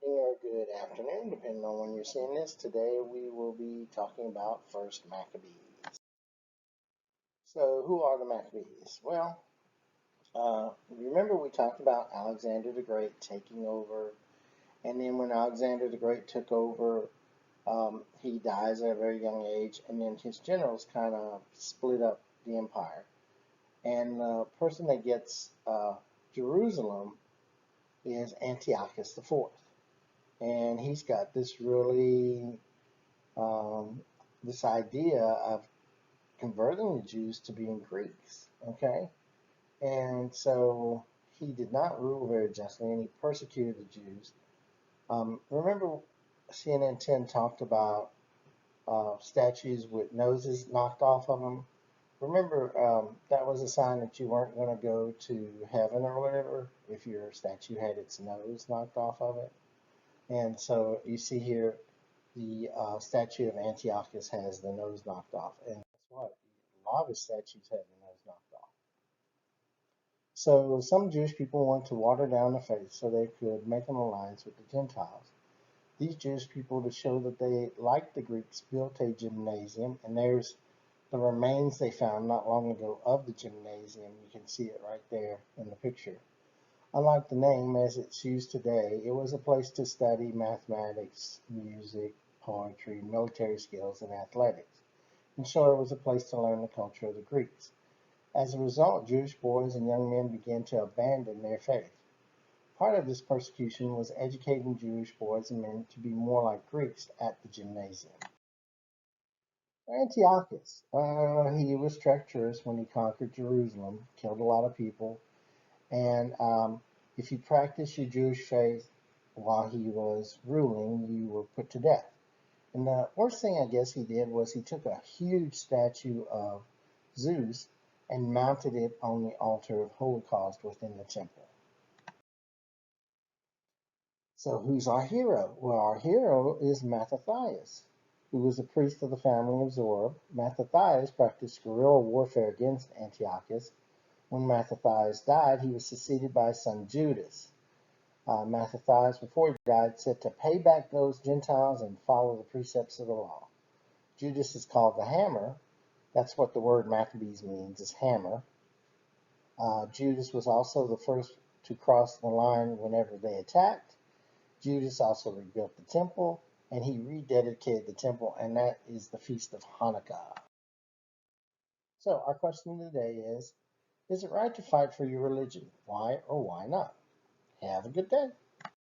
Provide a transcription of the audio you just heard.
Or good afternoon, depending on when you're seeing this. Today we will be talking about First Maccabees. So, who are the Maccabees? Well, remember we talked about Alexander the Great taking over, and then when Alexander the Great took over, he dies at a very young age, and then his generals kind of split up the empire. And the person that gets Jerusalem is Antiochus the Fourth, and he's got um, this idea of converting the Jews to being Greeks. Okay, and so he did not rule very justly, and he persecuted the Jews. Remember, CNN 10 talked about statues with noses knocked off of them. Remember, that was a sign that you weren't going to go to heaven or whatever if your statue had its nose knocked off of it. And so you see here, the statue of Antiochus has the nose knocked off. And guess what? A lot of his statues have the nose knocked off. So some Jewish people want to water down the faith so they could make an alliance with the Gentiles. These Jewish people, to show that they, like the Greeks, built a gymnasium, and there's the remains they found not long ago of the gymnasium. You can see it right there in the picture. Unlike the name as it's used today, it was a place to study mathematics, music, poetry, military skills, and athletics. In short, it was a place to learn the culture of the Greeks. As a result, Jewish boys and young men began to abandon their faith. Part of this persecution was educating Jewish boys and men to be more like Greeks at the gymnasium. Antiochus, he was treacherous when he conquered Jerusalem, killed a lot of people, and if you practiced your Jewish faith while he was ruling, you were put to death. And the worst thing I guess he did was he took a huge statue of Zeus and mounted it on the altar of Holocaust within the temple. So who's our hero? Well, our hero is Mattathias, who was a priest of the family of Zora. Mattathias practiced guerrilla warfare against Antiochus. When Mattathias died, he was succeeded by his son Judas. Mattathias, before he died, said to pay back those Gentiles and follow the precepts of the law. Judas is called the Hammer. That's what the word Maccabees means, is hammer. Judas was also the first to cross the line whenever they attacked. Judas also rebuilt the temple, and he rededicated the temple, and that is the Feast of Hanukkah. So our question today is it right to fight for your religion? Why or why not? Have a good day.